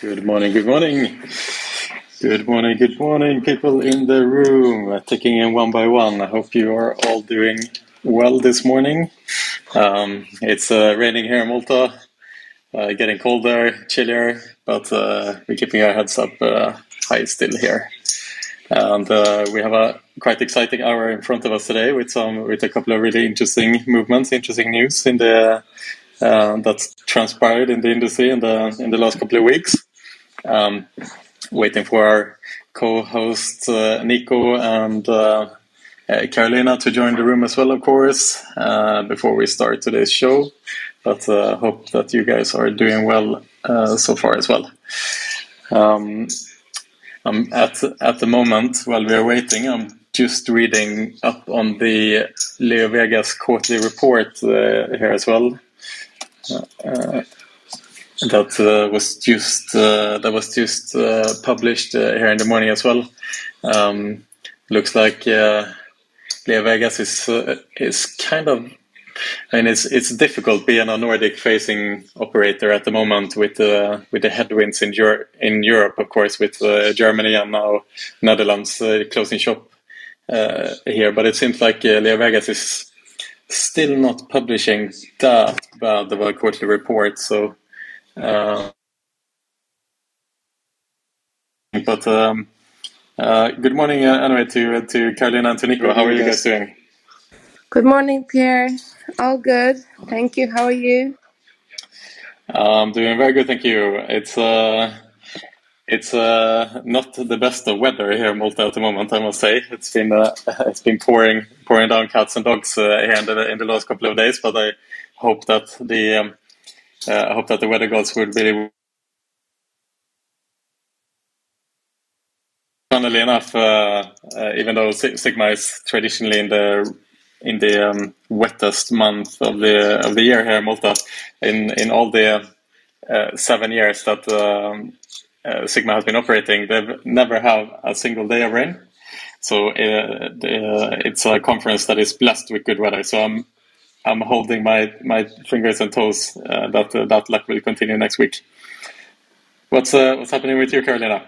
Good morning, good morning. Good morning, good morning, people in the room. Taking in one by one. I hope you are all doing well this morning. It's raining here in Malta, getting colder, chillier, but we're keeping our heads up high still here. And we have a quite exciting hour in front of us today with a couple of really interesting movements, interesting news in the that's transpired in the industry in the last couple of weeks. Waiting for our co-host Nico and Karolina to join the room as well, of course, before we start today's show. But hope that you guys are doing well so far as well. At the moment, while we are waiting, I'm just reading up on the Leo Vegas quarterly report here as well. That was just published here in the morning as well. Looks like Leo Vegas is kind of. I mean, it's difficult being a Nordic-facing operator at the moment with the headwinds in Europe, of course, with Germany and now Netherlands closing shop here. But it seems like Leo Vegas is still not publishing that bad of a quarterly report. So, but good morning anyway to Karolina and to Nico. How are you guys doing? Good morning, Pierre. All good. Thank you. How are you? I'm doing very good, thank you. It's not the best of weather here in Malta at the moment, I must say. It's been pouring down cats and dogs here in the last couple of days. But I hope that the weather gods would be. Funnily enough, even though Sigma is traditionally in the wettest month of the year here in Malta, in all the 7 years that Sigma has been operating, they've never had a single day of rain. So it's a conference that is blessed with good weather. So I'm holding my fingers and toes that luck will continue next week. What's happening with you, Karolina?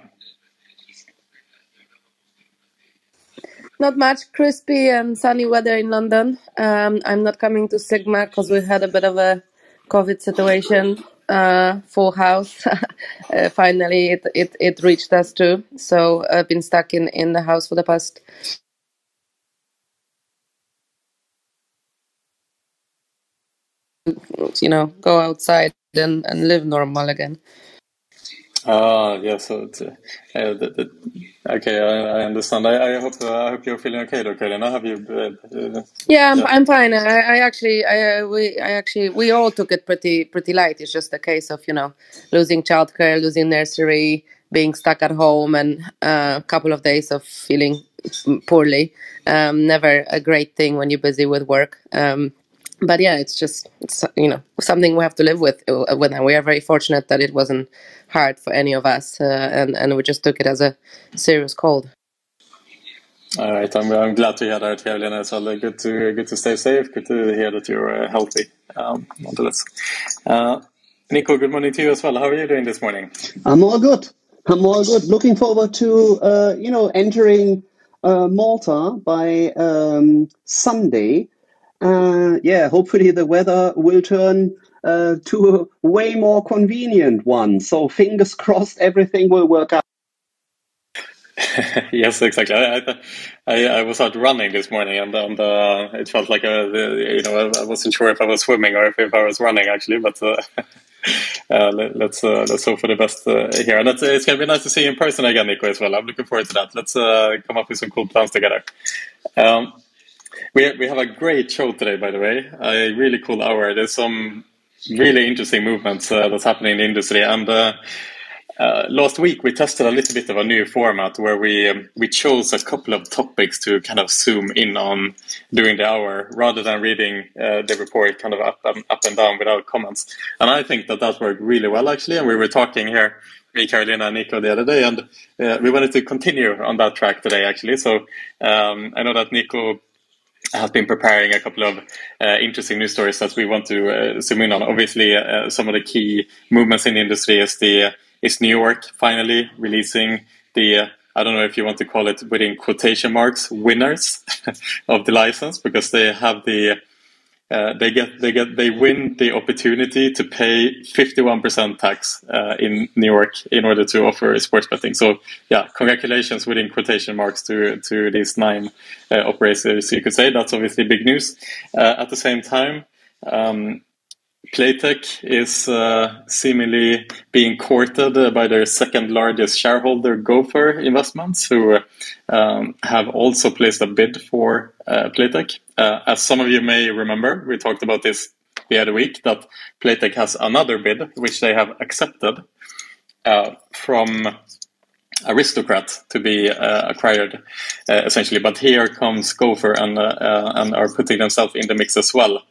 Not much. Crispy and sunny weather in London. I'm not coming to Sigma because we had a bit of a COVID situation. Full house. Finally, it reached us too. So I've been stuck in the house for the past. Go outside and live normal again. Yeah. So it's, okay, I understand. I hope you're feeling okay, though, Karolina. Have you? I'm fine. We all took it pretty light. It's just a case of losing childcare, losing nursery, being stuck at home, and a couple of days of feeling poorly. Never a great thing when you're busy with work. But yeah, it's something we have to live with. We are very fortunate that it wasn't hard for any of us, and we just took it as a serious cold. All right, I'm glad to hear that, Karolina, as well. Good to stay safe. Good to hear that you're healthy. Nonetheless, Nico, good morning to you as well. How are you doing this morning? I'm all good. Looking forward to entering Malta by Sunday. Hopefully the weather will turn to a way more convenient one. So fingers crossed, everything will work out. Yes, exactly. I was out running this morning, and it felt like I wasn't sure if I was swimming or if I was running actually, but let's hope for the best here. And it's gonna be nice to see you in person again, Nico, as well. I'm looking forward to that. Let's come up with some cool plans together. We have a great show today, by the way. A really cool hour. There's some really interesting movements that's happening in the industry, and last week we tested a little bit of a new format where we chose a couple of topics to kind of zoom in on during the hour, rather than reading the report kind of up and down without comments. And I think that worked really well, actually. And we were talking here, me, Karolina, and Nico, the other day, and we wanted to continue on that track today, actually. So I know that Nico has been preparing a couple of interesting news stories that we want to zoom in on. Obviously, some of the key movements in the industry is is New York finally releasing the I don't know if you want to call it within quotation marks winners of the license, because they have the they win the opportunity to pay 51% tax in New York in order to offer sports betting. So yeah, congratulations within quotation marks to these 9 operators. You could say that's obviously big news. At the same time, Playtech is seemingly being courted by their second largest shareholder, Gopher Investments, who have also placed a bid for Playtech. As some of you may remember, we talked about this the other week, that Playtech has another bid, which they have accepted from Aristocrat to be acquired, essentially. But here comes Gopher and are putting themselves in the mix as well.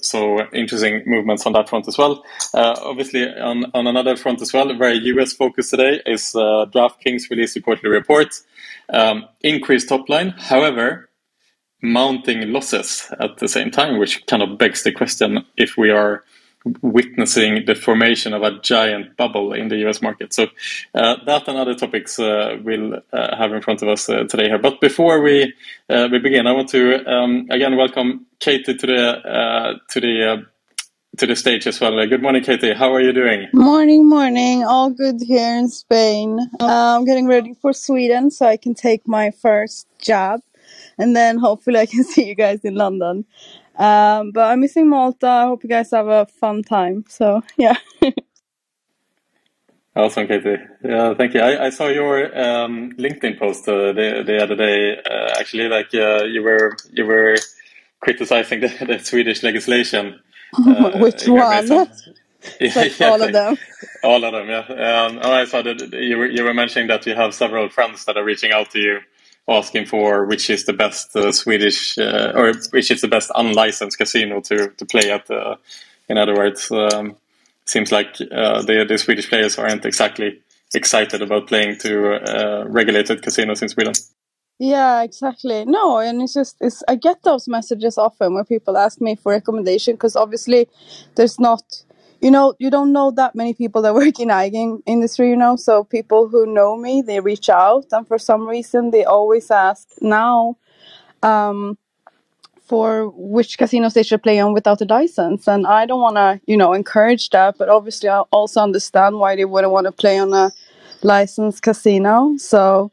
So interesting movements on that front as well. Obviously, on another front as well, very US focused today is Draftkings released a quarterly report. Increased top line, however, mounting losses at the same time, which kind of begs the question if we are witnessing the formation of a giant bubble in the US market. So that and other topics we'll have in front of us today here. But before we begin, I want to again welcome Katie to the stage as well. Good morning, Katie. How are you doing? Morning. All good here in Spain. I'm getting ready for Sweden so I can take my first jab, and then hopefully I can see you guys in London. But I'm missing Malta. I hope you guys have a fun time. So yeah. Awesome, Katie. Thank you. I saw your LinkedIn post the other day. Actually, like you were criticizing the Swedish legislation. Which one? Like all of them. All of them, yeah. I saw that you were mentioning that you have several friends that are reaching out to you, asking for which is the best Swedish or which is the best unlicensed casino to play at. In other words, seems like the Swedish players aren't exactly excited about playing to regulated casinos in Sweden. Yeah, exactly. No, and I get those messages often where people ask me for recommendation, because obviously there's not, you don't know that many people that work in iGaming industry, so people who know me, they reach out, and for some reason they always ask now for which casinos they should play on without a license, and I don't want to, encourage that, but obviously I also understand why they wouldn't want to play on a licensed casino. So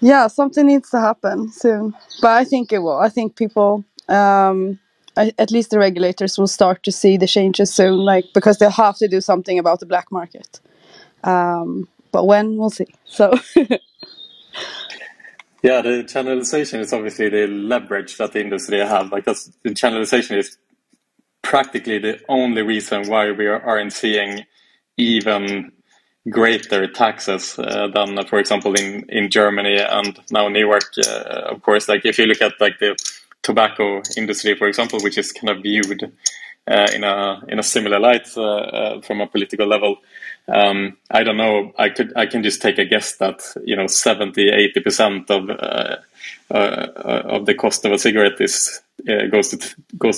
yeah, something needs to happen soon. But I think it will. I think people, at least the regulators, will start to see the changes soon, because they'll have to do something about the black market. But when, we'll see. So yeah, the channelization is obviously the leverage that the industry have. Because the channelization is practically the only reason why we aren't seeing even greater taxes than, for example, in Germany and now New York. Of course, if you look at the tobacco industry, for example, which is kind of viewed in a similar light from a political level. I don't know. I can just take a guess that 70-80% of the cost of a cigarette goes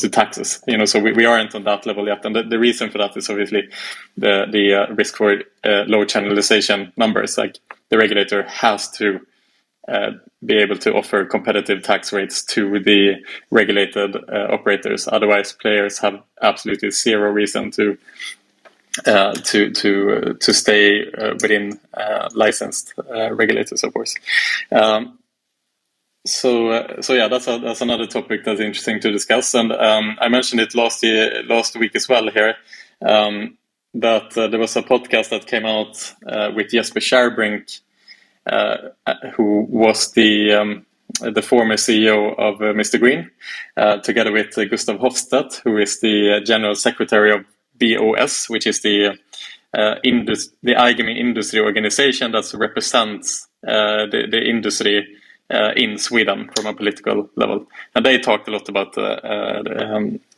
to taxes. So we aren't on that level yet, and the reason for that is obviously the risk for low channelization numbers. The regulator has to be able to offer competitive tax rates to the regulated operators. Otherwise, players have absolutely zero reason to stay within licensed regulators, of course. So yeah, that's another topic that's interesting to discuss. And I mentioned it last week as well here, that there was a podcast that came out with Jesper Kärrbrink, who was the former CEO of Mr. Green, together with Gustav Hofstedt, who is the General Secretary of BOS, which is the iGaming industry organization that represents the industry in Sweden from a political level. And they talked a lot about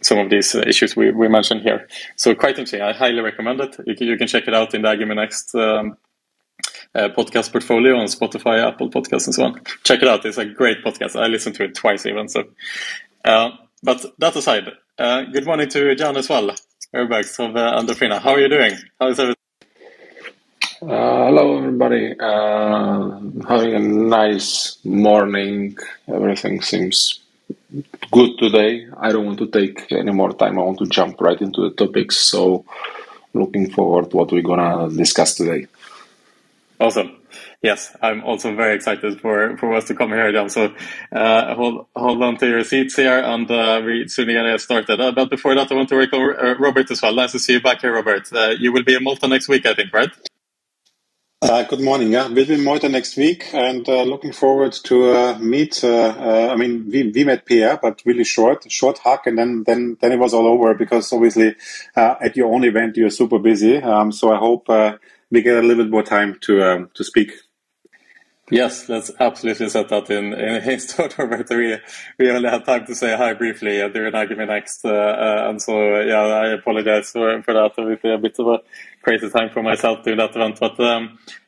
some of these issues we mentioned here. So quite interesting. I highly recommend it. You can check it out in the iGaming Next podcast portfolio on Spotify, Apple Podcasts, and so on. Check it out. It's a great podcast. I listened to it twice even. So, but that aside, good morning to Jan as well. Airbags of Androfina. How are you doing? How is everything? Hello, everybody. Having a nice morning. Everything seems good today. I don't want to take any more time. I want to jump right into the topics. So, looking forward to what we're gonna discuss today. Awesome. Yes, I'm also very excited for what's to come here, Jan. So hold on to your seats here, and we soon get started. But before that, I want to welcome Robert as well. Nice to see you back here, Robert. You will be in Malta next week, I think, right? Good morning. Yeah, we'll be in Malta next week, and looking forward to meet. I mean, we met Pierre, but really short hug, and then it was all over because obviously at your own event you're super busy. So I hope we get a little bit more time to speak. Yes, let's absolutely set that in stone, Robert. We only had time to say hi briefly during iGaming Next, and so yeah, I apologize for that. Obviously, a bit of a crazy time for myself during that event, but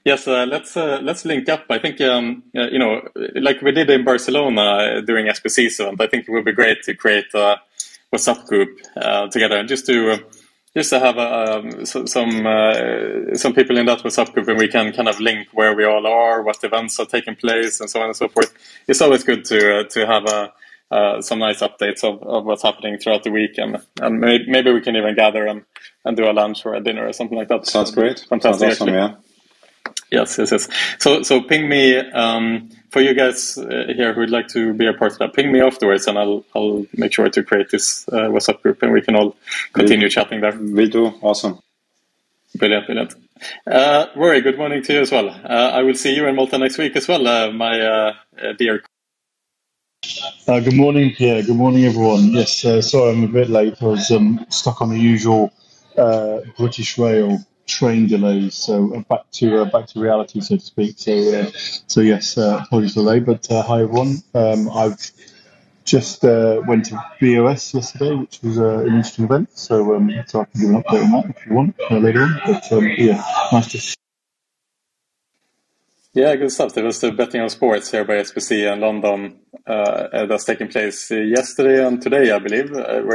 yes, let's link up. I think you know, like we did in Barcelona during SBC's event. I think it would be great to create a WhatsApp group together, and just to have some people in that WhatsApp group, and we can kind of link where we all are, what events are taking place, and so on and so forth. It's always good to have some nice updates of what's happening throughout the week, and maybe we can even gather and do a lunch or a dinner or something like that. Sounds great. Fantastic. Sounds awesome, yeah. Yes. So ping me for you guys here who would like to be a part of that. Ping me afterwards, and I'll make sure to create this WhatsApp group, and we can all continue chatting there. We do. Awesome. Brilliant. Rory, good morning to you as well. I will see you in Malta next week as well, my dear. Good morning, Pierre. Good morning, everyone. Yes, sorry I'm a bit late. I was stuck on the usual British Rail train delays, so back to reality, so to speak. So yes, apologies for the delay, but hi everyone. I've just went to BOS yesterday, which was an interesting event. So I can give an update on that if you want later on. But yeah, nice to. Yeah, good stuff. There was the Betting on Sports here by SBC in London that's taking place yesterday and today, I believe.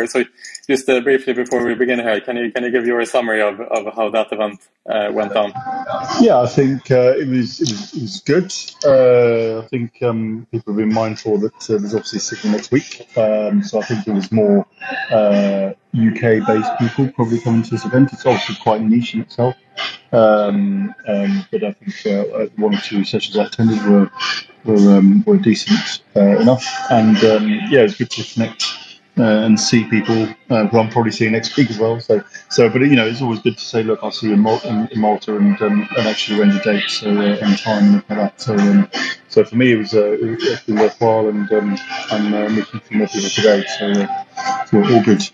So just briefly before we begin here, can you give your summary of how that event went down? Yeah, I think it was good. I think people have been mindful that there's obviously Sydney next week, so I think it was more UK-based people probably coming to this event. It's obviously quite niche in itself, but I think one or two sessions I attended were decent enough, and yeah, it's good to connect and see people who I'm probably seeing next week as well. So, but you know, it's always good to say, look, I'll see you in Malta, and actually arrange a date and time and like that. So for me, it was actually worthwhile, and I'm meeting a few more people today. So all good.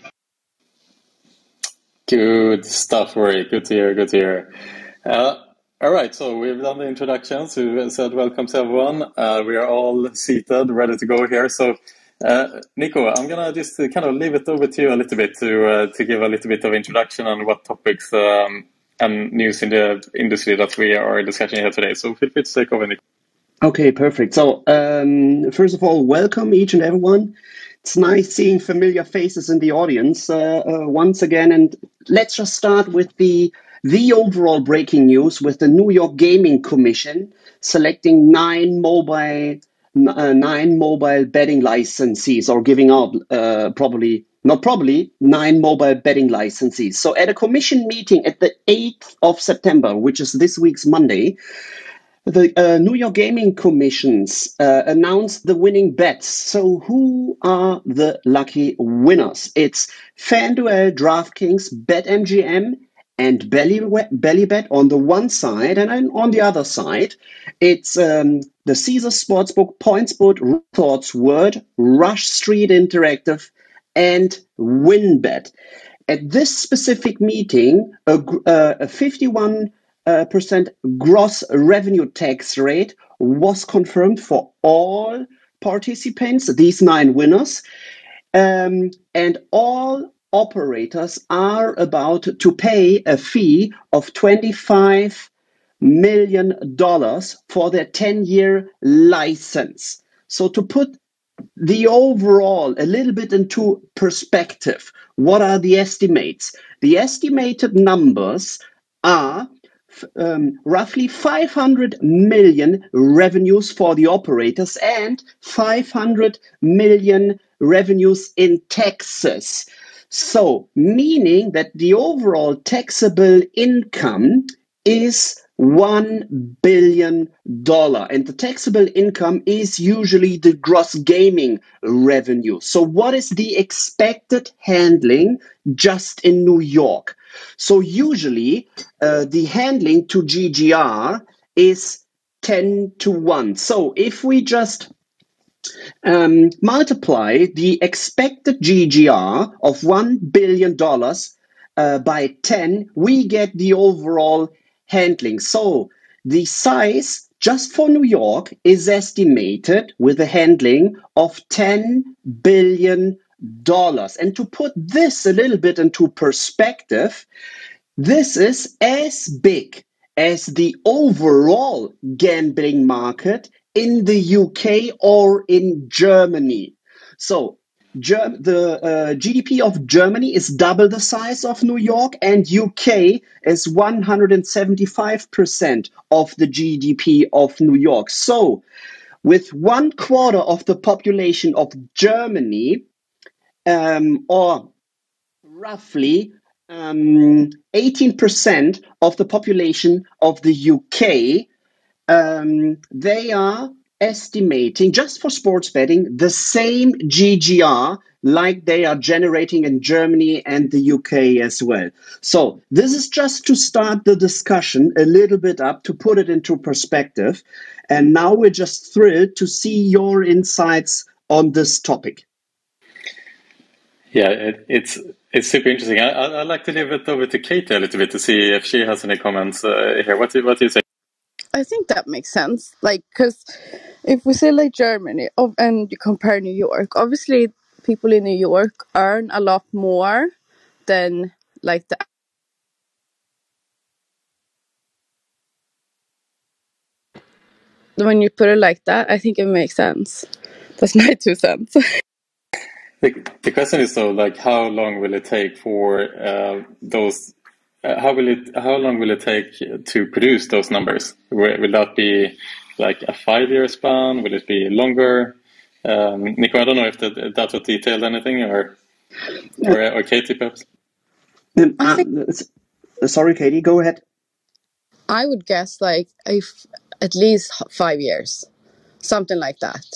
Good stuff, Rory. Good to hear. All right, so we've done the introductions. We said welcome to everyone. We are all seated, ready to go here. So, Nico, I'm gonna just kind of leave it over to you a little bit to give a little bit of introduction on what topics and news in the industry that we are discussing here today. So feel free to take over, Nico. Okay, perfect. So, first of all, welcome each and everyone. It's nice seeing familiar faces in the audience once again. And let's just start with the overall breaking news with the New York Gaming Commission selecting nine mobile betting licensees, or giving out nine mobile betting licensees. So at a commission meeting at the 8th of September, which is this week's Monday, the New York Gaming Commissions announced the winning bets. So who are the lucky winners? It's FanDuel, DraftKings, BetMGM, and Bellybet on the one side, and then on the other side, it's the Caesars Sportsbook, PointsBet, Thoughts Word, Rush Street Interactive, and WinBet. At this specific meeting, a 51% gross revenue tax rate was confirmed for all participants, these nine winners, and all operators are about to pay a fee of $25 million for their 10-year license. So to put the overall a little bit into perspective, what are the estimates? The estimated numbers are roughly 500 million revenues for the operators and 500 million revenues in taxes. So, meaning that the overall taxable income is $1 billion. And the taxable income is usually the gross gaming revenue. So, what is the expected handling just in New York? So, usually the handling to GGR is 10 to 1. So, if we just multiply the expected GGR of $1 billion by 10, we get the overall handling. So the size just for New York is estimated with a handling of $10 billion. And to put this a little bit into perspective, this is as big as the overall gambling market in the UK or in Germany. So the GDP of Germany is double the size of New York, and UK is 175% of the GDP of New York. So with 1/4 of the population of Germany, or roughly 18% of the population of the UK, they are estimating, just for sports betting, the same GGR like they are generating in Germany and the UK as well. So this is just to start the discussion a little bit up, to put it into perspective. And now we're just thrilled to see your insights on this topic. Yeah, it's super interesting. I'd like to leave it over to Katie a little bit to see if she has any comments here. What do you say? I think that makes sense. Like, because if we say like Germany and you compare New York, obviously people in New York earn a lot more than like the. When you put it like that, I think it makes sense. That's my 2 cents. The question is though, like, how long will it take for those? How long will it take to produce those numbers? Will that be like a 5-year span? Will it be longer? Nico, I don't know if that would detail anything, or Katie, perhaps. Sorry, Katie, go ahead. I would guess like at least 5 years, something like that.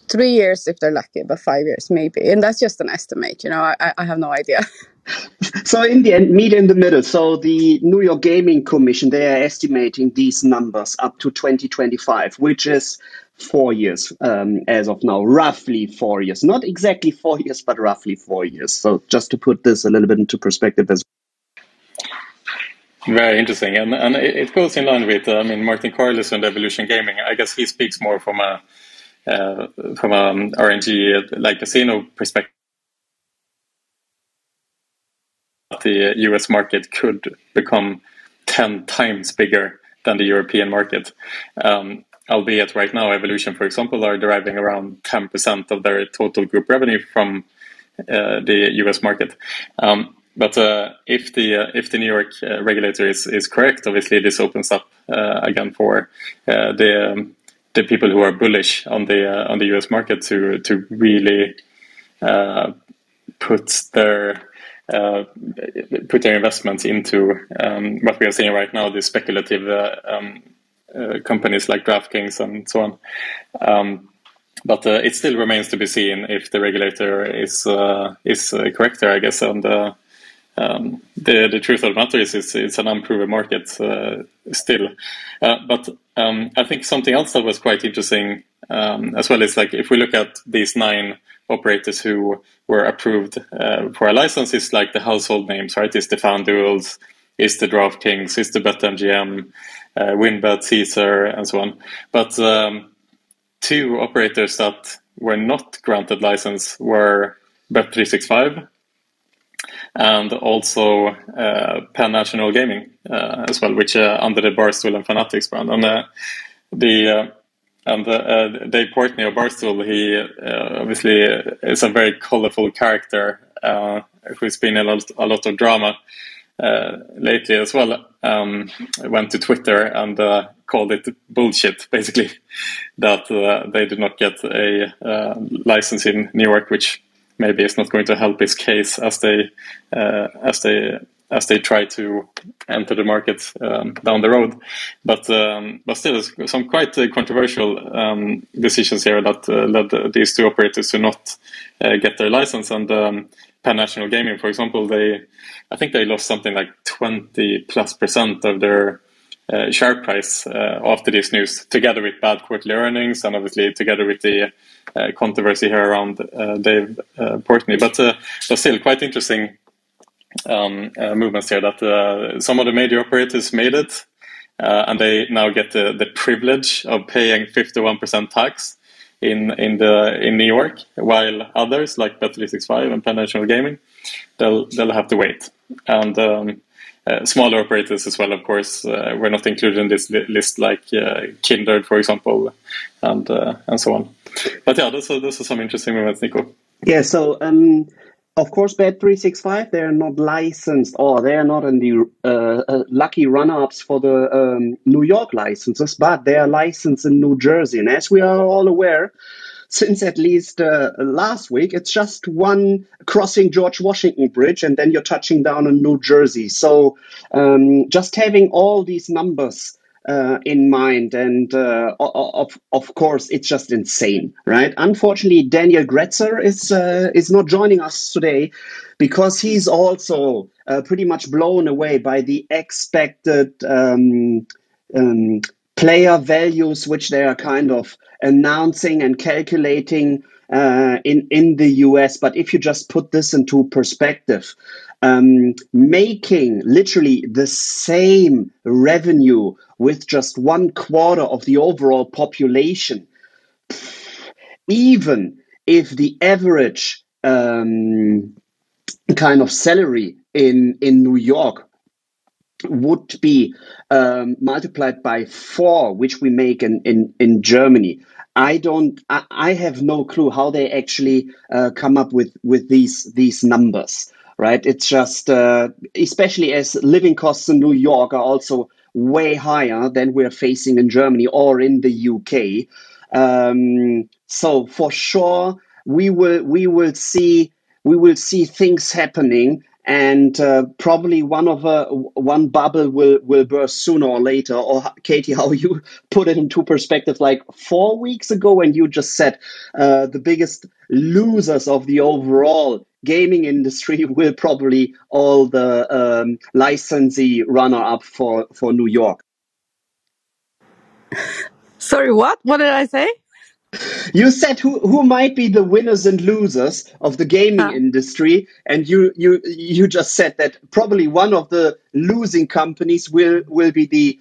3 years if they're lucky, but 5 years maybe. And that's just an estimate, I have no idea. So in the end, meet in the middle. So the New York Gaming Commission, they are estimating these numbers up to 2025, which is 4 years as of now, roughly 4 years. Not exactly 4 years, but roughly 4 years. So just to put this a little bit into perspective as well. Very interesting, and it goes in line with Martin Carlos and Evolution Gaming. I guess he speaks more from a RNG like casino perspective. The US market could become 10 times bigger than the European market. Albeit right now, Evolution, for example, are deriving around 10% of their total group revenue from the US market. But if the New York regulator is correct, obviously this opens up again for the people who are bullish on the US market to really put their investments into what we are seeing right now, the speculative companies like Draftkings and so on. But it still remains to be seen if the regulator is correct there, I guess. And the truth of the matter is it's an unproven market still. But I think something else that was quite interesting as well is, like, if we look at these 9 operators who were approved for a license, is like the household names, right? It's the FanDuels, it's the Draftkings, it's the BetMGM, WinBet, Caesar, and so on. But 2 operators that were not granted license were Bet365 and also Penn National Gaming as well, which under the Barstool and Fanatics brand. And Dave Portnoy of Barstool, he obviously is a very colorful character who's been in a lot of drama lately as well, went to Twitter and called it bullshit, basically, that they did not get a license in New York, which maybe is not going to help his case as they try to enter the market down the road. But still, some quite controversial decisions here that led these two operators to not get their license. And Pan National Gaming, for example, I think they lost something like 20+% of their share price after this news, together with bad quarterly earnings and obviously together with the controversy here around Dave Portnoy. But still, quite interesting movements here that some of the major operators made it, and they now get the privilege of paying 51% tax in New York, while others like Bet365 and Penn National Gaming, they'll have to wait. And smaller operators as well, of course, were not included in this list, like Kindred, for example, and so on. But yeah, those are some interesting movements, Nico. Yeah, so of course, Bet365, they're not licensed, or they're not in the lucky run-ups for the New York licenses, but they are licensed in New Jersey. And as we are all aware, since at least last week, it's just one crossing George Washington Bridge, and then you're touching down in New Jersey. So just having all these numbers in mind, and of course, it's just insane, right? Unfortunately, Daniel Gretzer is not joining us today because he's also pretty much blown away by the expected player values, which they are kind of announcing and calculating in the US. But if you just put this into perspective, making literally the same revenue with just 1/4 of the overall population, even if the average kind of salary in New York would be multiplied by 4, which we make in Germany. I have no clue how they actually come up with these numbers, right? It's just, especially as living costs in New York are also way higher than we're facing in Germany or in the UK. So for sure, we will see things happening. And probably one bubble will burst sooner or later. Or Katie, how you put it into perspective, like 4 weeks ago when you just said the biggest losers of the overall gaming industry will probably all the licensee runner-up for New York. Sorry, what? What did I say? You said who might be the winners and losers of the gaming industry, and you just said that probably one of the losing companies will be the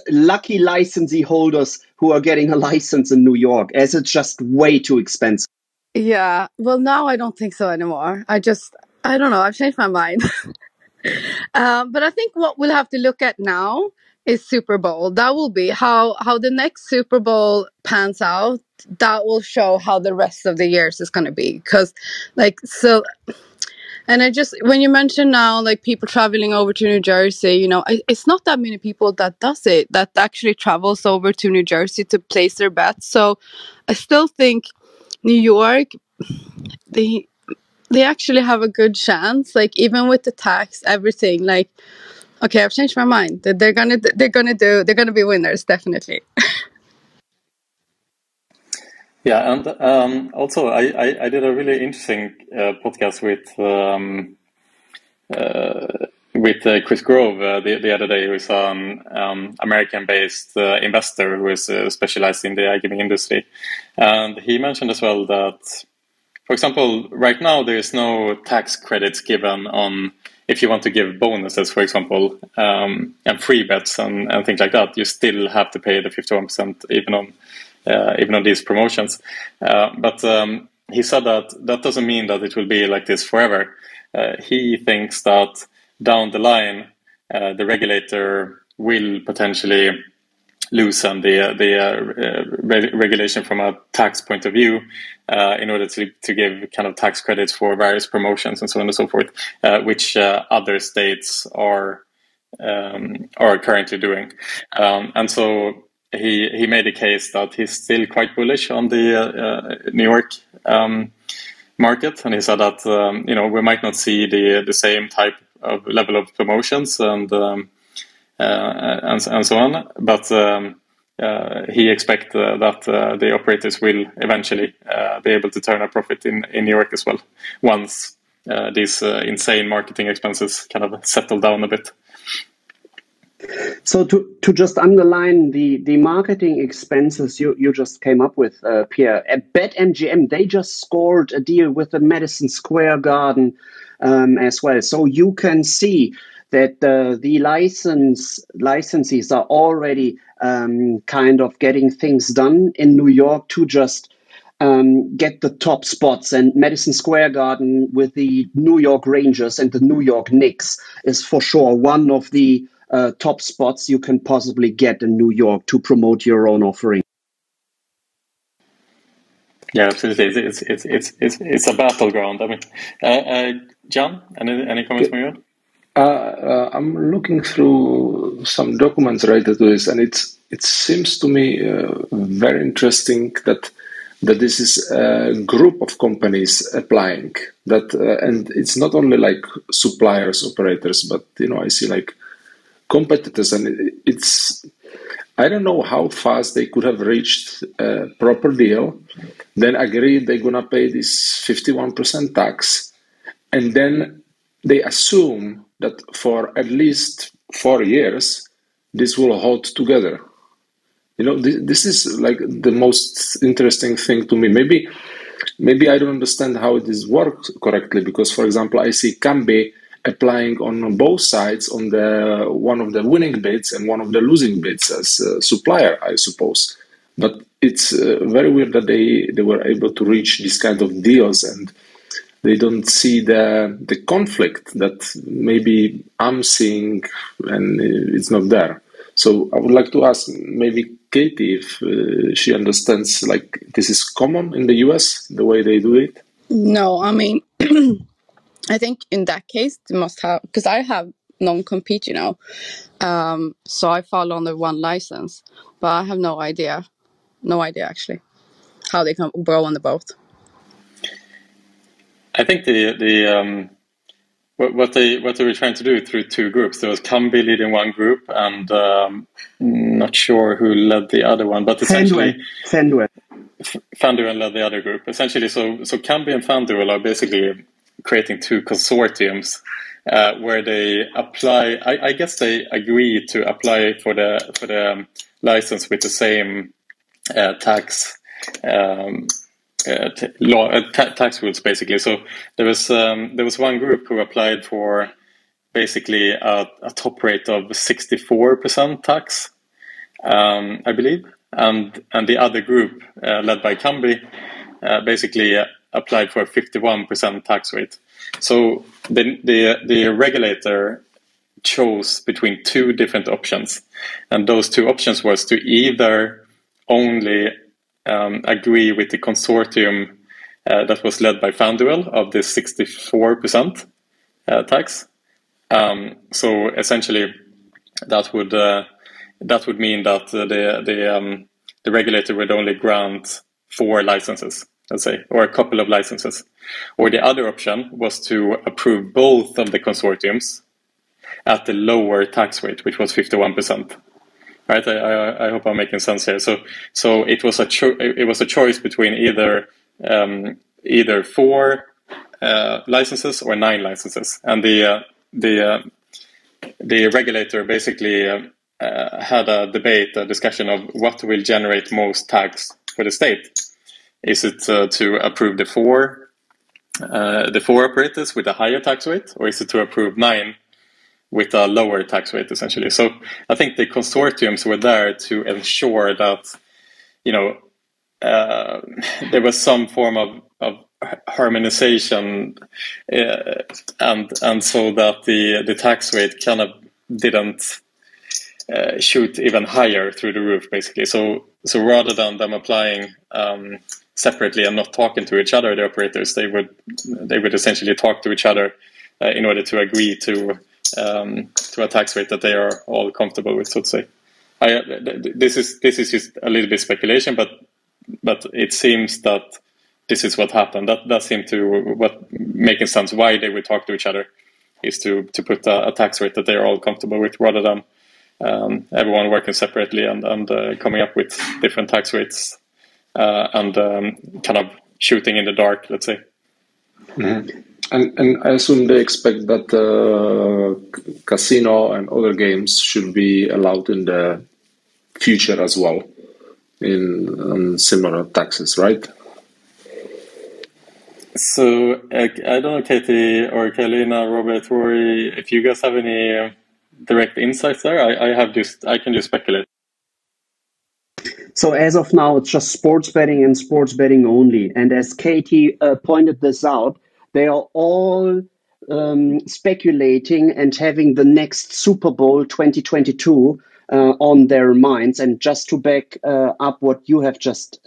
lucky licensee holders who are getting a license in New York, as it's just way too expensive. Yeah, well, now I don't think so anymore. I don't know. I've changed my mind. But I think what we'll have to look at now is Super Bowl. That will be how the next Super Bowl pans out. That will show how the rest of the years is going to be. Because, and when you mention now, like people traveling over to New Jersey, it's not that many people that does it, that actually travels over to New Jersey to place their bets. So I still think New York, they actually have a good chance, like even with the tax, everything, like, okay, I've changed my mind. They're gonna be winners, definitely. Yeah, and also I did a really interesting podcast with Chris Grove the other day, who is an American-based investor who is specialized in the iGaming industry, and he mentioned as well that, for example, right now there is no tax credits given on if you want to give bonuses, for example, and free bets and things like that. You still have to pay the 51% even on these promotions. But he said that doesn't mean that it will be like this forever. He thinks that down the line, the regulator will potentially loosen the regulation from a tax point of view, in order to give kind of tax credits for various promotions and so on and so forth, which other states are currently doing. And so he made a case that he's still quite bullish on the New York market, and he said that we might not see the same type of level of promotions and so on, but he expects that the operators will eventually be able to turn a profit in New York as well once these insane marketing expenses kind of settle down a bit. So to just underline the marketing expenses you just came up with, Pierre, at BetMGM, they just scored a deal with the Madison Square Garden as well. So you can see that the licensees are already kind of getting things done in New York to just get the top spots. And Madison Square Garden with the New York Rangers and the New York Knicks is for sure one of the top spots you can possibly get in New York to promote your own offering. Yeah, absolutely. It's a battleground. I mean, John, any comments from you? I'm looking through some documents related to this, and it seems to me very interesting that this is a group of companies applying that, and it's not only like suppliers, operators, but I see like competitors, and I don't know how fast they could have reached a proper deal, then agreed they're gonna pay this 51% tax, and then they assume that for at least 4 years this will hold together. This is like the most interesting thing to me. Maybe I don't understand how it is worked correctly, because, for example, I see Kambi applying on both sides on one of the winning bids and one of the losing bids as a supplier, I suppose. But it's very weird that they were able to reach this kind of deals, and they don't see the conflict that maybe I'm seeing, and it's not there. So I would like to ask maybe Katie if she understands, like, this is common in the US, the way they do it. No, I mean, I think in that case, they must have, because I have non-compete, so I fall under one license, but I have no idea actually how they can grow on the both. I think what they were trying to do through two groups. There was Kambi leading one group, and not sure who led the other one, but essentially FanDuel led the other group. Essentially, so Kambi and FanDuel are basically creating two consortiums where they apply. I guess they agree to apply for the license with the same tax. Tax rules, basically. So there was one group who applied for basically a top rate of 64% tax, I believe, and the other group led by Kambi basically applied for a 51% tax rate. So the regulator chose between two different options, and those two options was to either only agree with the consortium that was led by FanDuel of the 64% tax. So essentially, that would mean that the regulator would only grant 4 licenses, let's say, or a couple of licenses. Or the other option was to approve both of the consortiums at the lower tax rate, which was 51%. Right, I hope I'm making sense here. So it was a choice between either 4 licenses or 9 licenses, and the regulator basically had a discussion of what will generate most tax for the state. Is it to approve the 4 operators with a higher tax rate, or is it to approve 9 with a lower tax rate, essentially? So I think the consortiums were there to ensure that, there was some form of harmonization, and so that the tax rate kind of didn't shoot even higher through the roof, basically. So rather than them applying separately and not talking to each other, the operators, they would essentially talk to each other in order to agree to a tax rate that they are all comfortable with, so to say. This is just a little bit speculation, but it seems that this is what happened. That seemed to making sense why they would talk to each other is to put a tax rate that they are all comfortable with, rather than everyone working separately and coming up with different tax rates and kind of shooting in the dark, let's say. Mm-hmm. And I assume they expect that casino and other games should be allowed in the future as well, in similar taxes, right? So I don't know, Katie or Karolina, Robert, Rory, if you guys have any direct insights there. I can just speculate. So as of now, it's just sports betting and sports betting only. And as Katie pointed this out, they are all speculating and having the next Super Bowl 2022 on their minds. And just to back up what you have just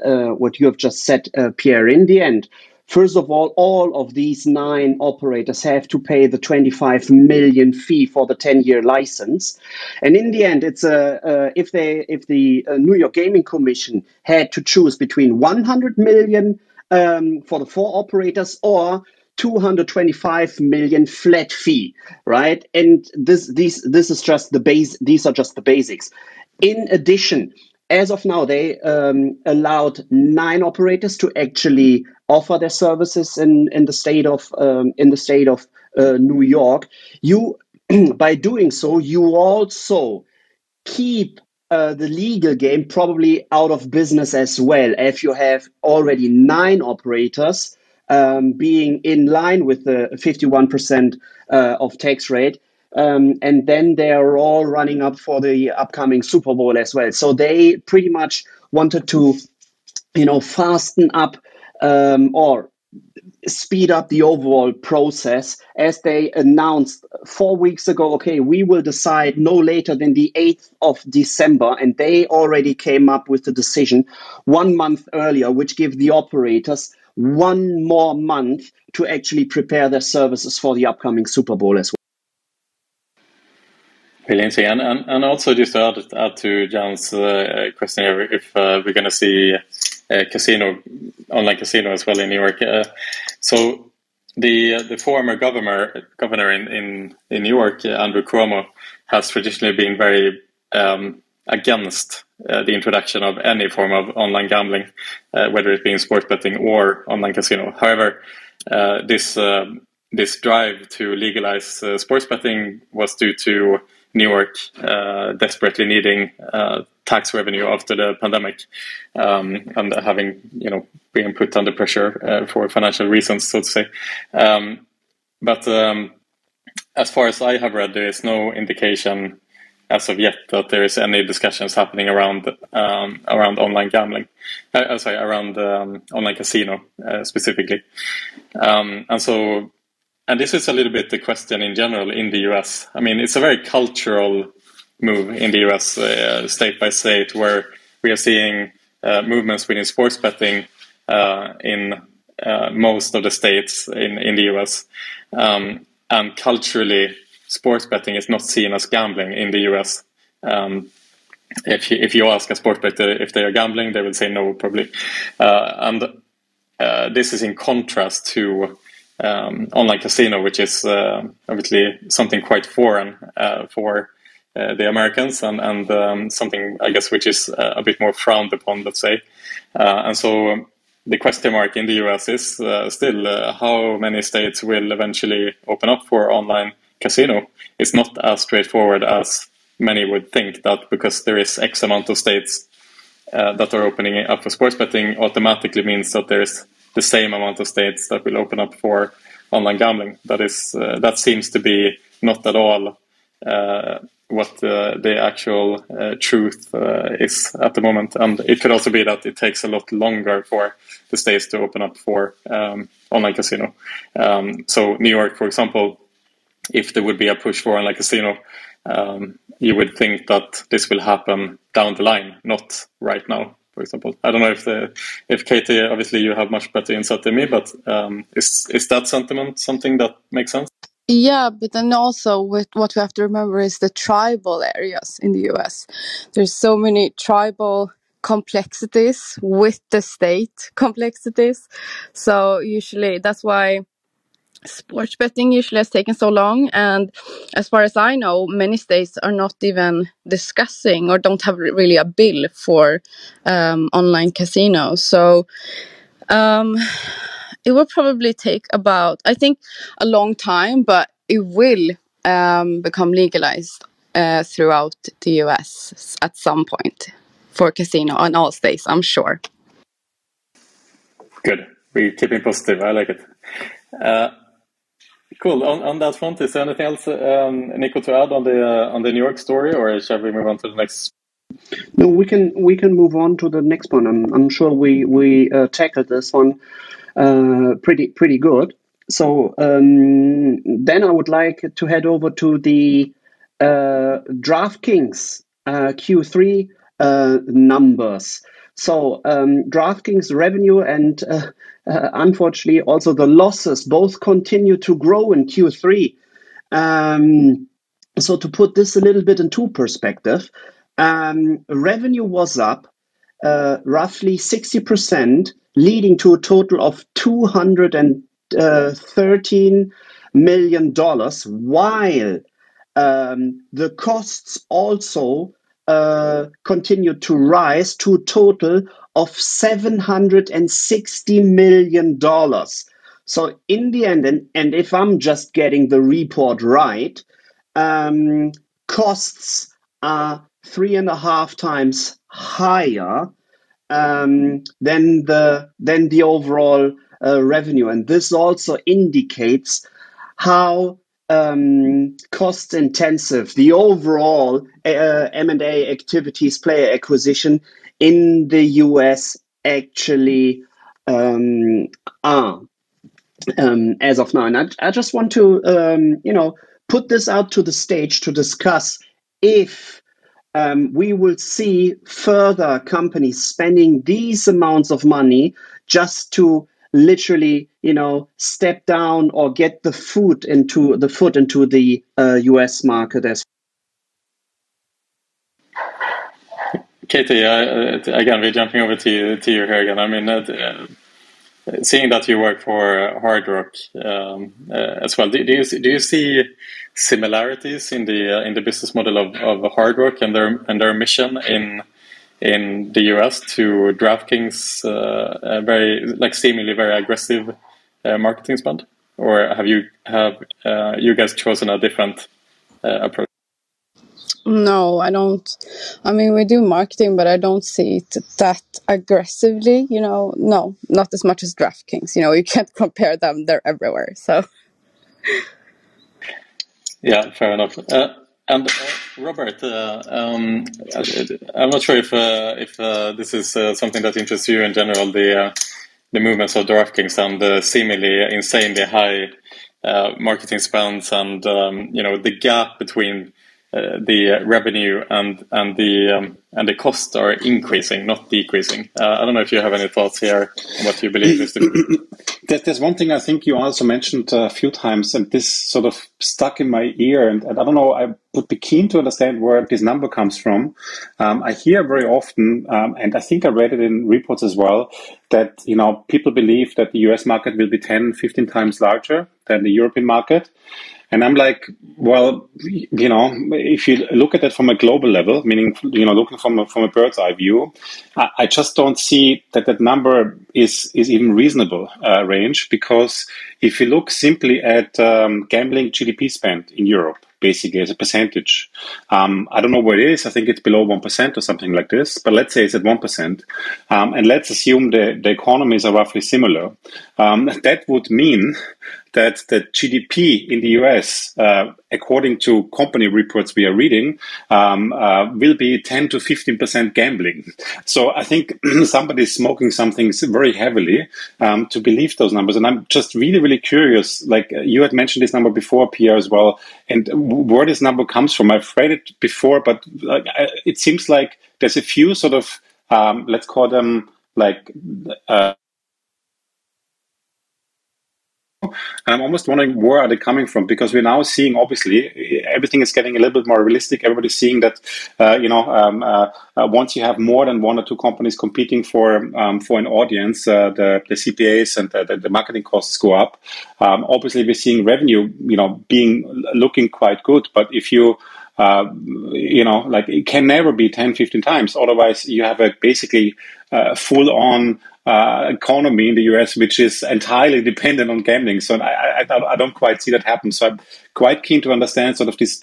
said, Pierre, in the end, first of all of these 9 operators have to pay the 25 million fee for the 10-year license. And in the end, it's if the New York Gaming Commission had to choose between 100 million for the 4 operators or 225 million flat fee, right? And this is just the base. These are just the basics. In addition, as of now, they allowed 9 operators to actually offer their services in the state of New York. You by doing so, you also keep the legal game probably out of business as well, if you have already 9 operators being in line with the 51% of tax rate. And then they are all running up for the upcoming Super Bowl as well. So they pretty much wanted to, fasten up or speed up the overall process, as they announced 4 weeks ago, okay, we will decide no later than the 8th of December. And they already came up with the decision 1 month earlier, which give the operators 1 more month to actually prepare their services for the upcoming Super Bowl as well. Really interesting. And also just to add to Jan's question here, if we're going to see online casino as well in New York. So the former governor in New York, Andrew Cuomo, has traditionally been very against the introduction of any form of online gambling, whether it be in sports betting or online casino. However, this drive to legalize sports betting was due to New York desperately needing tax revenue after the pandemic, and having being put under pressure for financial reasons, so to say. But as far as I have read, there is no indication as of yet that there is any discussions happening around online gambling. Around online casino specifically, and this is a little bit the question in general in the US. I mean, it's a very cultural move in the US, state by state, where we are seeing movements within sports betting in most of the states in the US. And culturally, sports betting is not seen as gambling in the US. If you ask a sports bettor if they are gambling, they will say no, probably. And this is in contrast to online casino, which is obviously something quite foreign for the Americans, and something, I guess, which is a bit more frowned upon, let's say. And so the question mark in the US is still how many states will eventually open up for online casino. It's not as straightforward as many would think, that because there is X amount of states that are opening up for sports betting automatically means that there is the same amount of states that will open up for online gambling. That seems to be not at all what the actual truth is at the moment. And it could also be that it takes a lot longer for the states to open up for online casino. So New York, for example, if there would be a push for online casino, you would think that this will happen down the line, not right now. for example. I don't know if Katie, obviously you have much better insight than me, but is that sentiment something that makes sense? Yeah, but then also with what we have to remember is the tribal areas in the US. There's so many tribal complexities with the state complexities. So usually that's why sports betting usually has taken so long. And as far as I know, many states are not even discussing or don't have really a bill for online casinos. So it will probably take about, I think, a long time, but it will become legalized throughout the US at some point for casino on all states, I'm sure. Good. We're keeping positive. I like it. Cool. On that front, is there anything else, Nico, to add on the New York story, or shall we move on to the next? No, we can move on to the next one. I'm sure we tackled this one pretty good. So then I would like to head over to the Draftkings Q3 numbers. So Draftkings revenue and unfortunately also the losses both continue to grow in Q3. So to put this a little bit into perspective, revenue was up roughly 60%, leading to a total of $213 million, while the costs also continued to rise to a total of $760 million. So in the end, and if I'm just getting the report right, costs are 3.5 times higher than the overall revenue, and this also indicates how cost intensive the overall M&A activities, player acquisition in the US actually are as of now. And I just want to put this out to the stage to discuss if we will see further companies spending these amounts of money just to literally, step down or get the foot into the US market as. Katie, again, we're jumping over to you here again. I mean, seeing that you work for Hard Rock as well, do you see similarities in the business model of Hard Rock and their mission in the US to Draftkings seemingly very aggressive marketing spend, or have you guys chosen a different approach? No, I don't. I mean, we do marketing, but I don't see it that aggressively, No, not as much as Draftkings. You can't compare them. They're everywhere. So. Yeah, fair enough. And Robert, I'm not sure if this is something that interests you in general, the movements of Draftkings and the seemingly insanely high marketing spends and the gap between the revenue and the costs are increasing, not decreasing. I don't know if you have any thoughts here on what you believe is the. There's one thing I think you also mentioned a few times, and this sort of stuck in my ear, and I don't know, I would be keen to understand where this number comes from. I hear very often, and I think I read it in reports as well, that people believe that the US market will be 10, 15 times larger than the European market. And I'm like, well, if you look at it from a global level, meaning, looking from a bird's eye view, I just don't see that number is even reasonable range, because if you look simply at gambling GDP spend in Europe, basically as a percentage, I don't know what it is. I think it's below 1% or something like this, but let's say it's at 1%. And let's assume the economies are roughly similar. That would mean that the GDP in the US, according to company reports we are reading, will be 10 to 15% gambling. So I think somebody's smoking something very heavily to believe those numbers. And I'm just really, really curious. Like you had mentioned this number before, Pierre, as well, and where this number comes from. I've read it before, but it seems like there's a few sort of let's call them like. And I'm almost wondering, where are they coming from? Because we're now seeing, obviously, everything is getting a little bit more realistic. Everybody's seeing that, once you have more than one or two companies competing for an audience, the CPAs and the marketing costs go up. Obviously, we're seeing revenue, looking quite good. But if you it can never be 10, 15 times. Otherwise, you have a basically full-on economy in the US, which is entirely dependent on gambling. So I don't quite see that happen. So I'm quite keen to understand sort of this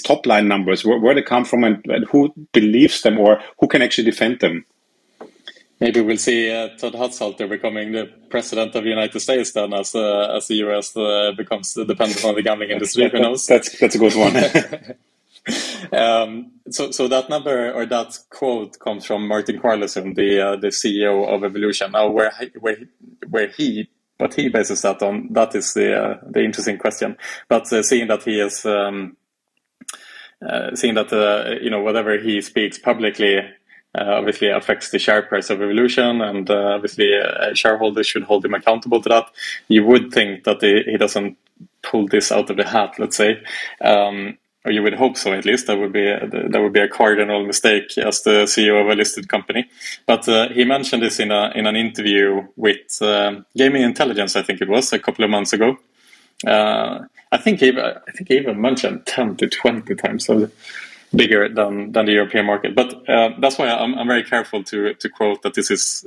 top line numbers, where they come from, and who believes them, or who can actually defend them. Maybe we'll see Todd Hatzalter becoming the president of the United States then, as the US becomes dependent on the gambling industry. Who knows? That's a good one. So that number, or that quote, comes from Martin Carlson, the CEO of Evolution. Now, where he bases that on, that is the interesting question. But seeing that he is whatever he speaks publicly obviously affects the share price of Evolution, and obviously shareholders should hold him accountable to that. You would think that he doesn't pull this out of the hat, let's say, or you would hope so. At least that would be a cardinal mistake as the CEO of a listed company. But he mentioned this in an interview with Gaming Intelligence, I think it was, a couple of months ago. I think he even mentioned 10 to 20 times so bigger than the European market. But that's why I'm very careful to quote that this is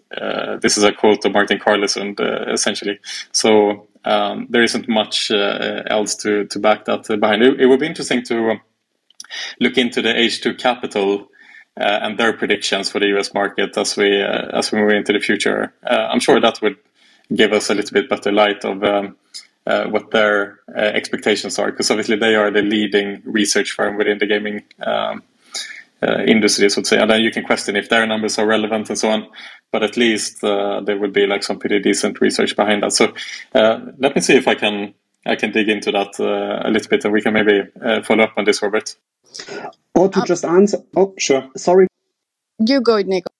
a quote of Martin Carlson, essentially. So there isn't much else to back that behind. It would be interesting to look into the H2 Capital and their predictions for the US market as we move into the future. I'm sure that would give us a little bit better light of what their expectations are, because obviously they are the leading research firm within the gaming industry, so to say. And then you can question if their numbers are relevant and so on, but at least there would be like some pretty decent research behind that. So let me see if I can dig into that a little bit, and we can maybe follow up on this, Robert. Or to just answer. Oh, sure. Sorry. You go, Nico.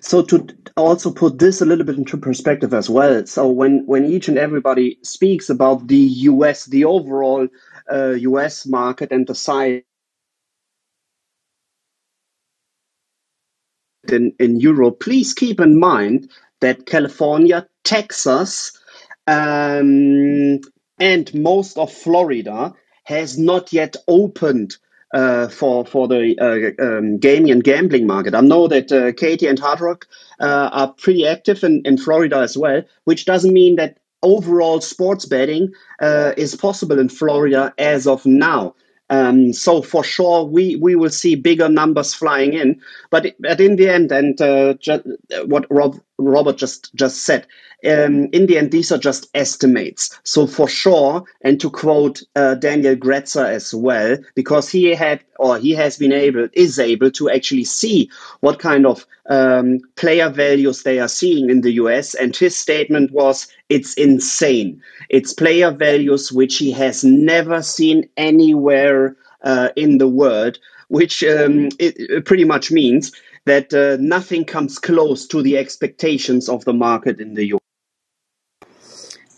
So to also put this a little bit into perspective as well. So when each and everybody speaks about the US, the overall US market and the size in Europe, please keep in mind that California, Texas, and most of Florida has not yet opened for the gaming and gambling market. I know that Katie and Hard Rock are pretty active in Florida as well, which doesn't mean that overall sports betting is possible in Florida as of now. So for sure, we will see bigger numbers flying in. But in the end, and what Robert just said, in the end, these are just estimates. So for sure, and to quote Daniel Gretzer as well, because he is able to actually see what kind of player values they are seeing in the US. And his statement was, it's insane. It's player values which he has never seen anywhere in the world, which it pretty much means that nothing comes close to the expectations of the market in the US.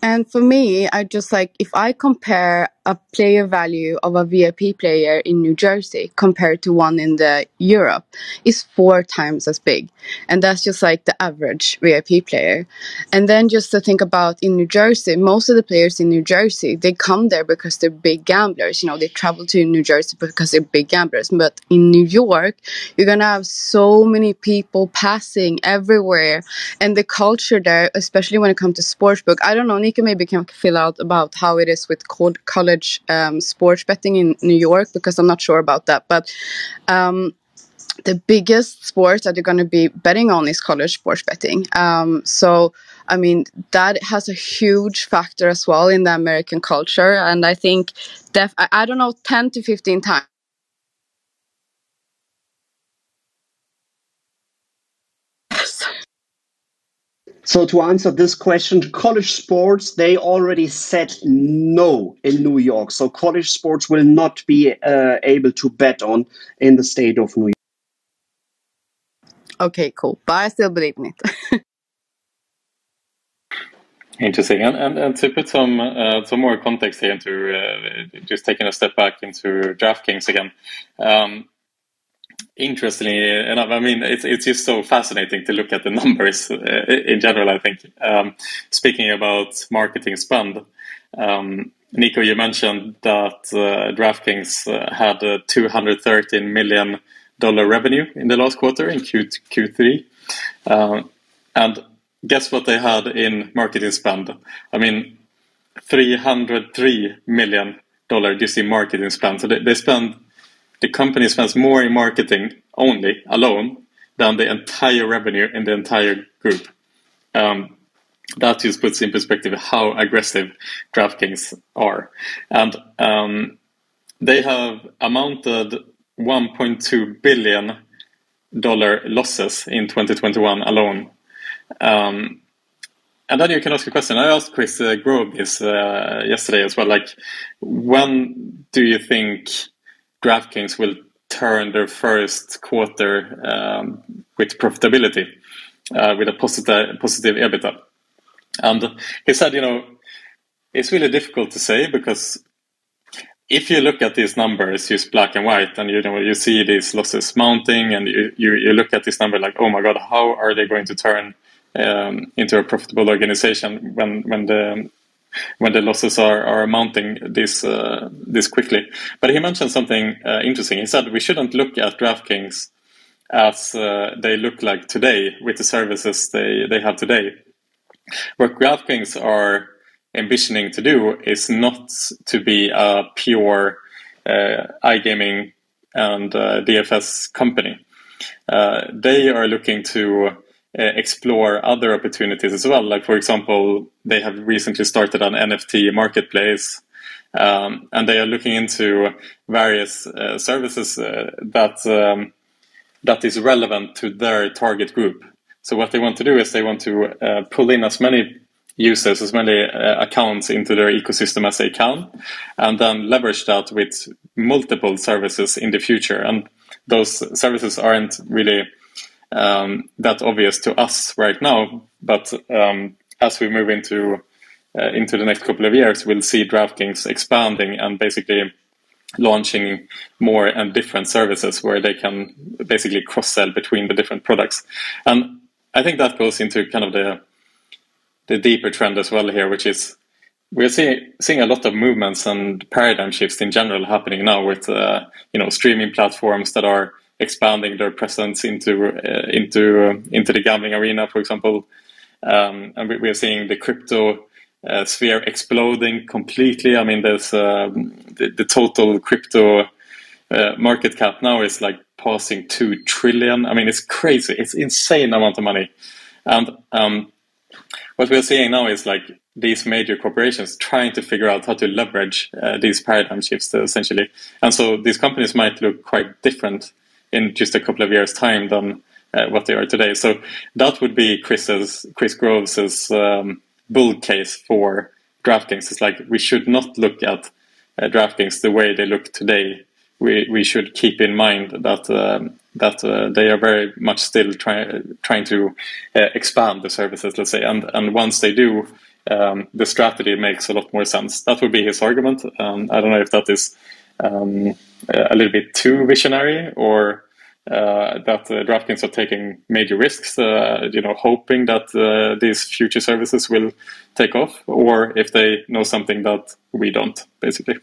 And for me, I just like, if I compare a player value of a VIP player in New Jersey compared to one in the Europe, is 4 times as big. And that's just like the average VIP player. And then just to think about in New Jersey, most of the players in New Jersey, they come there because they're big gamblers. You know, they travel to New Jersey because they're big gamblers. But in New York, you're going to have so many people passing everywhere. And the culture there, especially when it comes to sportsbook, I don't know, Nico maybe can fill out about how it is with college sports betting in New York, because I'm not sure about that. But the biggest sport that you're going to be betting on is college sports betting. So, I mean, that has a huge factor as well in the American culture. And I think, I don't know, 10 to 15 times. So to answer this question, college sports, they already said no in New York. So college sports will not be able to bet on in the state of New York. Okay, cool. But I still believe in it. Interesting. And to put some more context here into just taking a step back into DraftKings again. Interestingly enough, I mean, it's just so fascinating to look at the numbers in general, I think. Speaking about marketing spend, Nico, you mentioned that DraftKings had $213 million revenue in the last quarter in Q3. And guess what they had in marketing spend? I mean, $303 million just in marketing spend. So the company spends more in marketing only, alone, than the entire revenue in the entire group. That just puts in perspective how aggressive DraftKings are. And they have amounted $1.2 billion losses in 2021 alone. And then you can ask a question. I asked Chris Grove this yesterday as well. Like, when do you think DraftKings will turn their first quarter with profitability, with a positive EBITDA? And he said, it's really difficult to say, because if you look at these numbers just black and white, and you see these losses mounting, and you look at this number like, oh my God, how are they going to turn into a profitable organization when the losses are mounting this quickly? But he mentioned something interesting. He said we shouldn't look at DraftKings as they look like today with the services they have today. What DraftKings are envisioning to do is not to be a pure iGaming and DFS company. They are looking to explore other opportunities as well. Like, for example, they have recently started an NFT marketplace, and they are looking into various services that is relevant to their target group. So what they want to do is they want to pull in as many users, as many accounts into their ecosystem as they can, and then leverage that with multiple services in the future. And those services aren't really that obvious to us right now, but as we move into the next couple of years, we'll see DraftKings expanding and basically launching more and different services where they can basically cross-sell between the different products. And I think that goes into kind of the deeper trend as well here, which is we're seeing a lot of movements and paradigm shifts in general happening now with streaming platforms that are expanding their presence into the gambling arena, for example, and we are seeing the crypto sphere exploding completely. I mean, there's the total crypto market cap now is like passing 2 trillion. I mean, it's crazy. It's insane amount of money. And what we're seeing now is like these major corporations trying to figure out how to leverage these paradigm shifts, essentially. And so these companies might look quite different in just a couple of years' time than what they are today. So that would be Chris Groves' bull case for DraftKings. It's like we should not look at DraftKings the way they look today. We should keep in mind that they are very much still trying to expand the services, let's say. And once they do, the strategy makes a lot more sense. That would be his argument. I don't know if that is a little bit too visionary, or that DraftKings are taking major risks, hoping that these future services will take off, or if they know something that we don't, basically.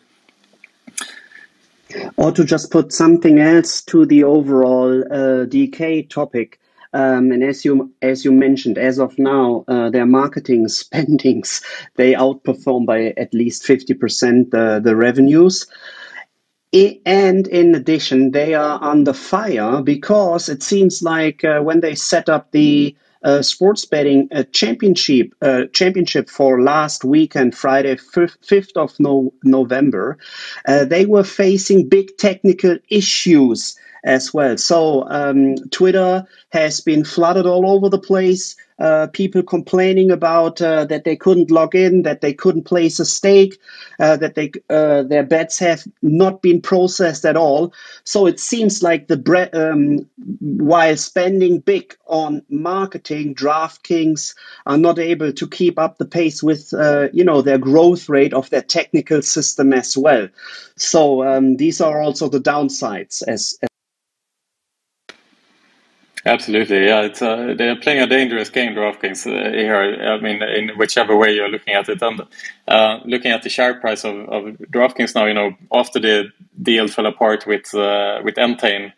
Or to just put something else to the overall DK topic, and as you mentioned, as of now, their marketing spendings, they outperform by at least 50% the revenues. And in addition, they are under fire because it seems like when they set up the sports betting championship for last weekend, Friday, 5th of November, they were facing big technical issues as well. So Twitter has been flooded all over the place. People complaining about that they couldn't log in, that they couldn't place a stake, that their bets have not been processed at all. So it seems like while spending big on marketing, DraftKings are not able to keep up the pace with their growth rate of their technical system as well. So these are also the downsides. Absolutely, yeah. It's they're playing a dangerous game, DraftKings here. I mean, in whichever way you're looking at it, and looking at the share price of DraftKings now, after the deal fell apart with Entain,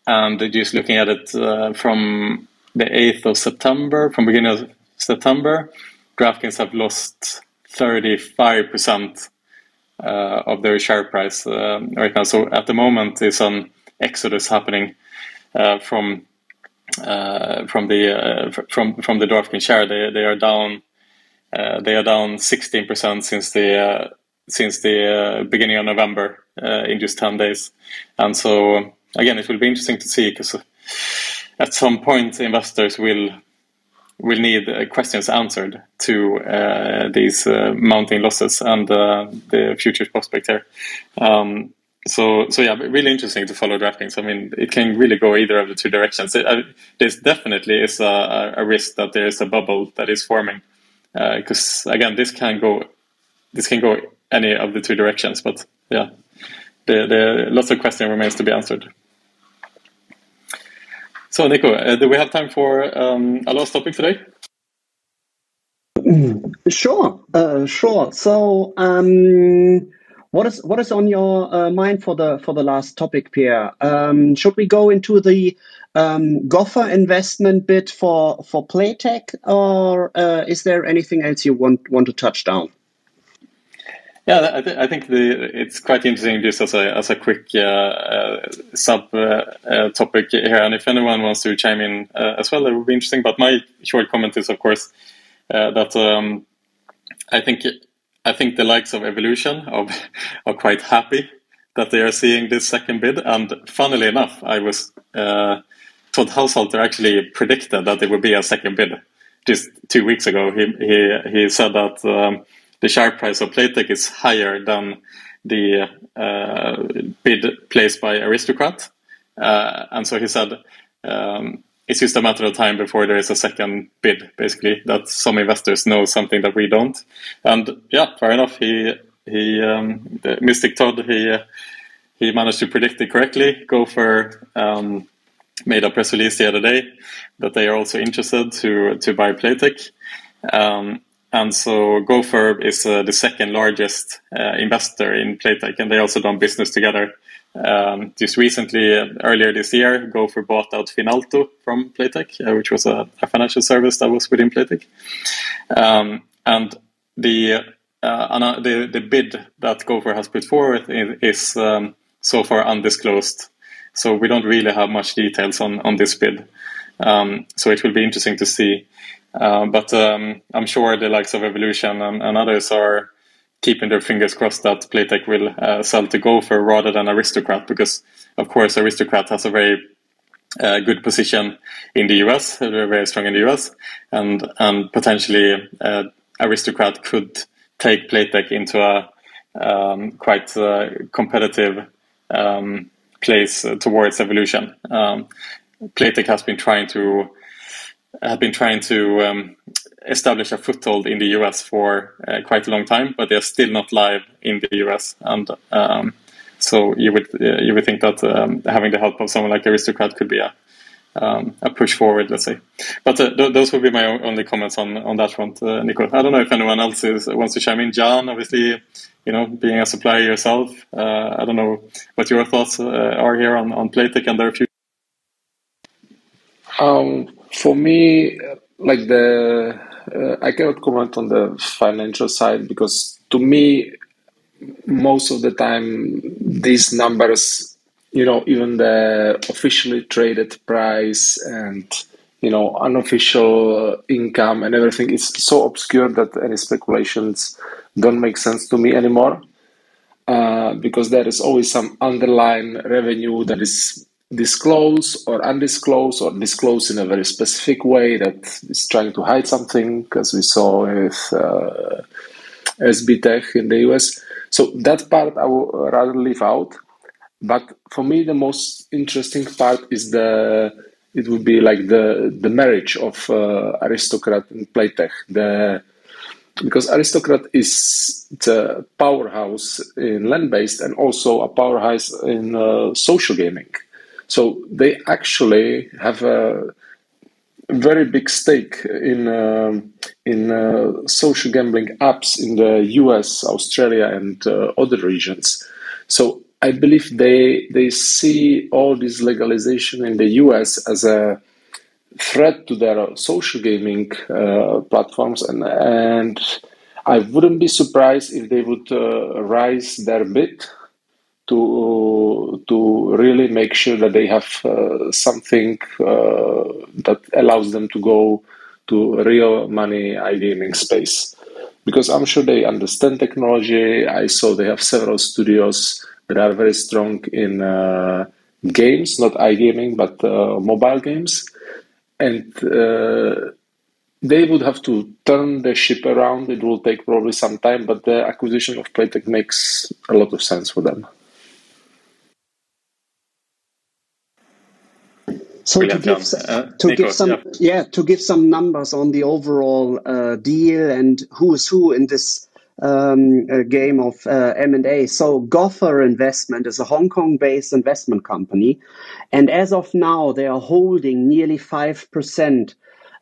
and just looking at it from the 8th of September, from beginning of September, DraftKings have lost 35% of their share price right now. So at the moment, there's an exodus happening from the DraftKings share. They are down 16% since the beginning of November in just 10 days. And so again, it will be interesting to see, because at some point investors will need questions answered to these mounting losses and the future prospect here. So yeah, really interesting to follow DraftKings. I mean, it can really go either of the two directions. There's definitely is a risk that there is a bubble that is forming, because again, this can go any of the two directions. But yeah, the lots of questions remains to be answered. So Nico, do we have time for a last topic today? Sure. So, what is on your mind for the last topic, Pierre? Should we go into the Gopher investment bit for Playtech, or is there anything else you want to touch down? Yeah, I think it's quite interesting just as a quick sub topic here, and if anyone wants to chime in as well, it would be interesting. But my short comment is, of course, that I think the likes of Evolution are quite happy that they are seeing this second bid. And funnily enough, I was Todd Haushalter actually predicted that there would be a second bid just 2 weeks ago. He said that the share price of Playtech is higher than the bid placed by Aristocrat, and so he said it's just a matter of time before there is a second bid, basically, that some investors know something that we don't. And yeah, fair enough. The Mystic Todd, he managed to predict it correctly. Gopher made a press release the other day that they are also interested to buy Playtech. And so Gopher is the second largest investor in Playtech, and they also done business together. Just recently, earlier this year, Gopher bought out Finalto from Playtech, which was a financial service that was within Playtech. And the bid that Gopher has put forward is so far undisclosed. So we don't really have much details on this bid. So it will be interesting to see. But I'm sure the likes of Evolution and others are keeping their fingers crossed that Playtech will sell to Gopher rather than Aristocrat, because, of course, Aristocrat has a very good position in the US. They're very strong in the US, and potentially Aristocrat could take Playtech into a quite competitive place towards Evolution. Playtech has been trying to establish a foothold in the US for quite a long time, but they're still not live in the US. And so you would think that having the help of someone like Aristocrat could be a push forward, let's say. But those would be my only comments on that front, Nico. I don't know if anyone else wants to chime in. Jan, obviously, being a supplier yourself, I don't know what your thoughts are here on Playtech and their future. For me, like I cannot comment on the financial side, because to me, most of the time, these numbers, even the officially traded price and, unofficial income and everything is so obscure that any speculations don't make sense to me anymore. because there is always some underlying revenue that is disclosed or undisclosed or disclosed in a very specific way that is trying to hide something, as we saw with SB Tech in the US. So that part I would rather leave out. But for me, the most interesting part is it would be like the marriage of Aristocrat and Playtech. Because Aristocrat is the powerhouse in land-based and also a powerhouse in social gaming. So they actually have a very big stake in social gambling apps in the US, Australia, and other regions. So I believe they see all this legalization in the US as a threat to their social gaming platforms, and I wouldn't be surprised if they would rise their bid to really make sure that they have something that allows them to go to real money iGaming space. Because I'm sure they understand technology. I saw they have several studios that are very strong in games, not iGaming, but mobile games. And they would have to turn the ship around. It will take probably some time, but the acquisition of Playtech makes a lot of sense for them. So Brilliant, to give some numbers on the overall deal and who is who in this game of M&A. So Gopher Investment is a Hong Kong-based investment company, and as of now, they are holding nearly 5%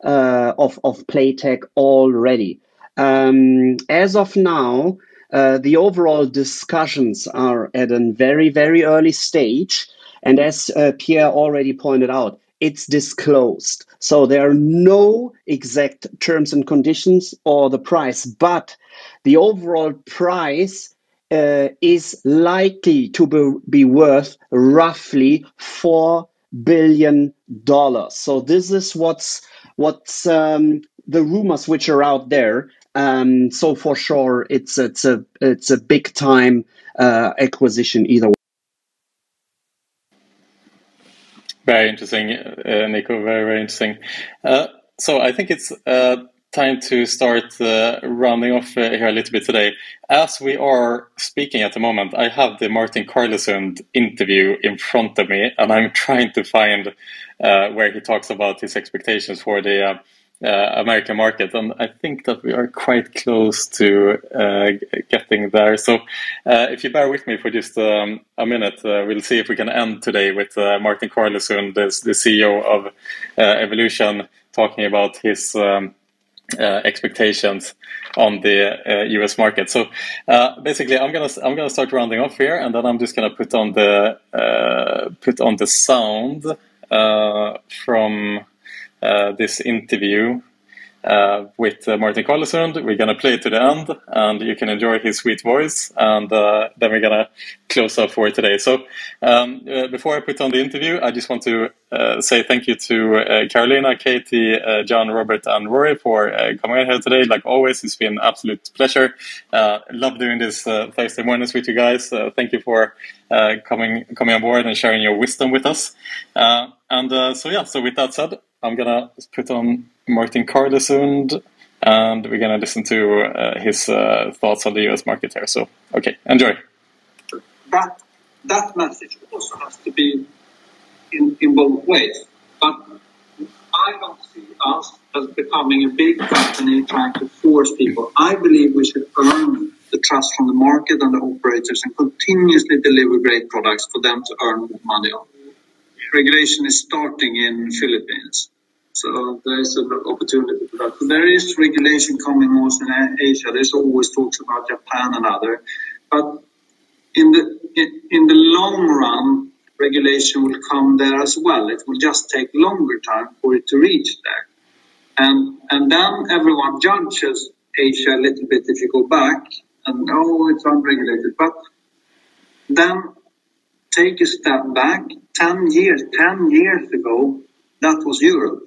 of Playtech already. As of now, the overall discussions are at a very, very early stage. And as Pierre already pointed out, it's disclosed. So there are no exact terms and conditions or the price, but the overall price is likely to be worth roughly $4 billion. So this is what's the rumors which are out there. So for sure, it's a big time acquisition either way. Very interesting, Nico. Very, very interesting. So I think it's time to start rounding off here a little bit today. As we are speaking at the moment, I have the Martin Carlesund interview in front of me, and I'm trying to find where he talks about his expectations for the American market, and I think that we are quite close to getting there. So if you bear with me for just a minute, we'll see if we can end today with Martin Carlesund, the CEO of Evolution, talking about his expectations on the US market. So basically, I'm gonna start rounding off here, and then I'm just gonna put on the sound from this interview with Martin Carlesund. We're going to play it to the end, and you can enjoy his sweet voice, and then we're going to close up for today. So before I put on the interview, I just want to say thank you to Karolina, Katie, John, Robert, and Rory for coming in here today. Like always, it's been an absolute pleasure. Love doing this Thursday mornings with you guys. Thank you for coming on board and sharing your wisdom with us. So with that said, I'm gonna put on Martin Carlesund, and we're gonna listen to his thoughts on the US market here. So, okay, enjoy. That message also has to be in both ways. But I don't see us as becoming a big company trying to force people. I believe we should earn the trust from the market and the operators and continuously deliver great products for them to earn money on. Regulation is starting in Philippines, so there is an opportunity for that. So there is regulation coming also in Asia. There's always talks about Japan and other, but in the long run, regulation will come there as well. It will just take longer time for it to reach there, and then everyone judges Asia a little bit if you go back and it's unregulated, but then take a step back. 10 years ago, that was Europe.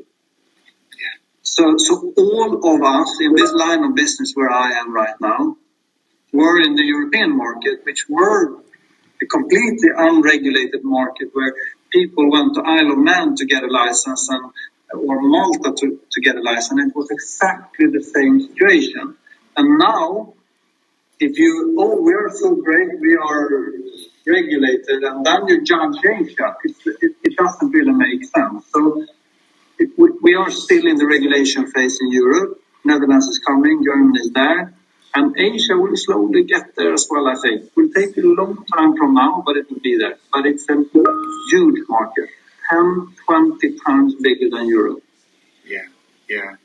So all of us in this line of business where I am right now, were in the European market, which were a completely unregulated market where people went to Isle of Man to get a license or Malta to get a license. It was exactly the same situation. And now, if we're so great, we are regulated, and then you judge Asia, it doesn't really make sense. So we are still in the regulation phase in Europe. Netherlands is coming, Germany is there. And Asia will slowly get there as well, I think. It will take a long time from now, but it will be there. But it's a huge market, 10, 20 times bigger than Europe. Yeah.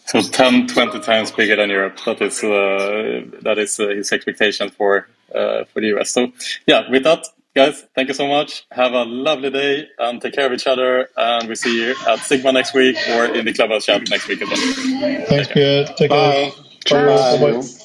So 10, 20 times bigger than Europe. That is his expectation for the US. So yeah, with that, guys, thank you so much. Have a lovely day and take care of each other. And we see you at Sigma next week or in the Clubhouse chat next week as well. Thanks, Pierre. Take care. Bye. Bye. Cheers. Bye.